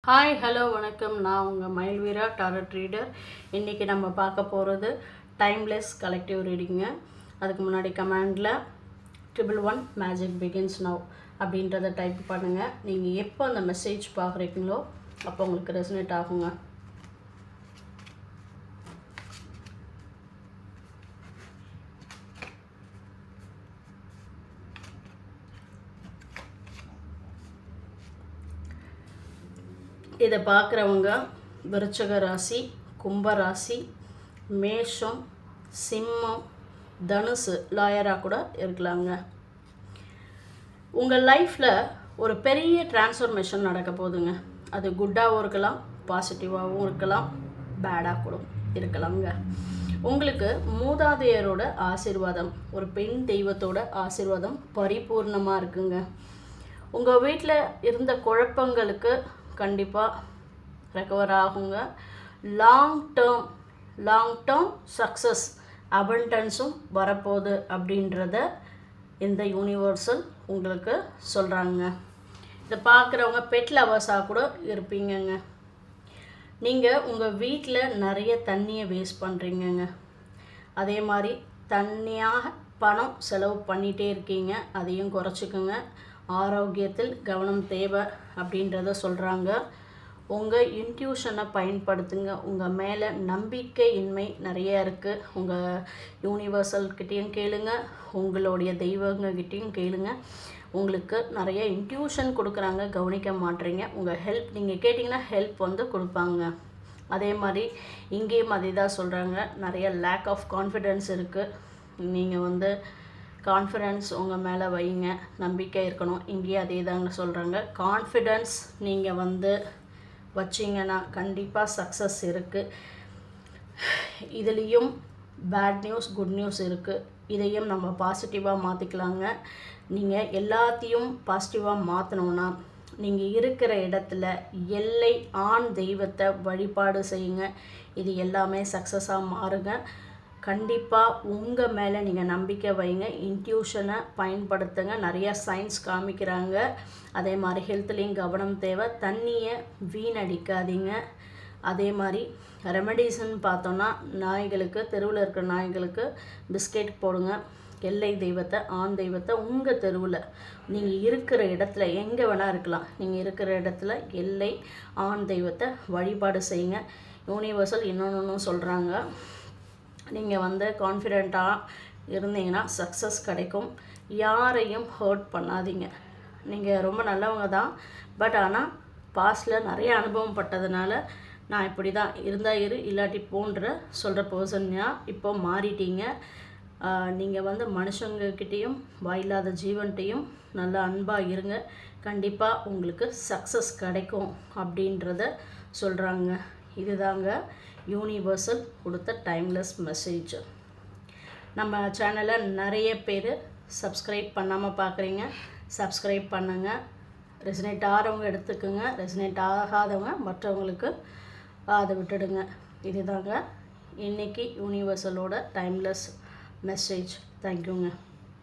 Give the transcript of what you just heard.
Hi hello வணக்கம். நான் உங்கள் மயில்வீரா டாரட் ரீடர். இன்றைக்கி நம்ம பார்க்க போகிறது டைம்லெஸ் கலெக்டிவ் ரீடிங்க. அதுக்கு முன்னாடி கமெண்டில் 111 மேஜிக் பிகின்ஸ் நவ் அப்படின்றத டைப் பண்ணுங்கள். நீங்கள் எப்போ அந்த மெசேஜ் பார்க்குறீங்களோ அப்போ உங்களுக்கு ரெசனேட் ஆகுங்க. இதை பார்க்குறவங்க விருச்சிக ராசி, கும்ப ராசி, மேஷம், சிம்மம், தனுசு லாயராக கூட இருக்கலாங்க. உங்கள் லைஃப்பில் ஒரு பெரிய டிரான்ஸ்ஃபர்மேஷன் நடக்க போகுதுங்க. அது குட்டாகவும் இருக்கலாம், பாசிட்டிவாகவும் இருக்கலாம், பேடாக கூட இருக்கலாங்க. உங்களுக்கு மூதாதையரோட ஆசீர்வாதம், ஒரு பெண் தெய்வத்தோட ஆசீர்வாதம் பரிபூர்ணமாக இருக்குங்க. உங்கள் வீட்டில் இருந்த குழப்பங்களுக்கு கண்டிப்பாக ரெக்கவர் ஆகுங்க. லாங் டேர்ம் சக்ஸஸ் அபண்டன்ஸும் வரப்போகுது அப்படின்றத இந்த யூனிவர்சல் உங்களுக்கு சொல்கிறாங்க. இதை பார்க்குறவங்க பெட் லவர்ஸாக கூட இருப்பீங்கங்க. நீங்கள் உங்கள் வீட்டில் நிறைய தண்ணியை வேஸ்ட் பண்ணுறீங்கங்க. அதே மாதிரி தண்ணியாக பணம் செலவு பண்ணிகிட்டே இருக்கீங்க. அதையும் குறைச்சிக்குங்க. ஆரோக்கியத்தில் கவனம் தேவை அப்படின்றத சொல்கிறாங்க. உங்கள் இன்ட்யூஷனை பயன்படுத்துங்க. உங்கள் மேலே நம்பிக்கையின்மை நிறைய இருக்குது. உங்கள் யூனிவர்சல்கிட்டையும் கேளுங்க, உங்களுடைய தெய்வங்ககிட்டையும் கேளுங்க. உங்களுக்கு நிறைய இன்ட்யூஷன் கொடுக்குறாங்க, கவனிக்க மாட்டீங்க. உங்கள் ஹெல்ப் நீங்கள் கேட்டிங்கன்னா ஹெல்ப் கொடுப்பாங்க. அதே மாதிரி இங்கேயும் அதே தான் சொல்கிறாங்க. நிறைய லேக் ஆஃப் கான்ஃபிடென்ஸ் இருக்குது. நீங்கள் கான்ஃபிடென்ஸ் உங்கள் மேலே வைங்க, நம்பிக்கை இருக்கணும். இங்கேயும் அதே தாங்க சொல்கிறாங்க. கான்ஃபிடென்ஸ் நீங்கள் வச்சிங்கன்னா கண்டிப்பாக சக்ஸஸ் இருக்குது. இதுலேயும் பேட் நியூஸ், குட் நியூஸ் இருக்குது. இதையும் நம்ம பாசிட்டிவாக மாற்றிக்கலாங்க. நீங்கள் எல்லாத்தையும் பாசிட்டிவாக மாற்றணுன்னா நீங்கள் இருக்கிற இடத்துல எல்லை ஆண் தெய்வத்தை வழிபாடு செய்யுங்க. இது எல்லாமே சக்ஸஸாக மாறுங்க. கண்டிப்பாக உங்கள் மேலே நீங்கள் நம்பிக்கை வைங்க, இன்ட்யூஷனை பயன்படுத்துங்க. நிறையா சயின்ஸ் காமிக்கிறாங்க. அதே மாதிரி ஹெல்த்லேயும் கவனம் தேவை. தண்ணியை வீணடிக்காதீங்க. அதே மாதிரி ரெமடிஸ்ன்னு பார்த்தோன்னா நாய்களுக்கு, தெருவில் இருக்கிற நாய்களுக்கு பிஸ்கெட் போடுங்க. எல்லை தெய்வத்தை, ஆண் தெய்வத்தை உங்கள் தெருவில் நீங்கள் இருக்கிற இடத்துல எங்கே வேணால் இருக்கலாம், நீங்கள் இருக்கிற இடத்துல எல்லை ஆண் தெய்வத்தை வழிபாடு செய்யுங்க. யூனிவர்சல் இன்னொன்று சொல்கிறாங்க. நீங்கள் கான்ஃபிடெண்ட்டாக இருந்தீங்கன்னா சக்ஸஸ் கிடைக்கும். யாரையும் ஹர்ட் பண்ணாதீங்க. நீங்கள் ரொம்ப நல்லவங்க தான், பட் ஆனால் பாஸ்டில் நிறைய அனுபவம் பட்டதுனால நான் இப்படி தான் இருந்தால் இல்லாட்டி போன்ற சொல்கிற பர்சன்னால் இப்போ மாறிட்டீங்க. நீங்கள் மனுஷங்கக்கிட்டேயும் வாயில்லாத ஜீவன்கிட்டையும் நல்ல அன்பாக இருங்க. கண்டிப்பாக உங்களுக்கு சக்ஸஸ் கிடைக்கும் அப்படின்றத சொல்கிறாங்க. இதுதாங்க யூனிவர்சல் கொடுத்த டைம்லெஸ் மெசேஜ். நம்ம சேனலை நிறைய பேர் சப்ஸ்கிரைப் பண்ணாமல் பார்க்குறீங்க. சப்ஸ்கிரைப் பண்ணுங்கள். ரெசனேட் ஆகிறவங்க எடுத்துக்கோங்க, ரெசனேட் ஆகாதவங்க மற்றவங்களுக்கு அதை விட்டுடுங்க. இதுதாங்க இன்றைக்கி யூனிவர்சலோட டைம்லெஸ் மெசேஜ். தேங்க்யூங்க.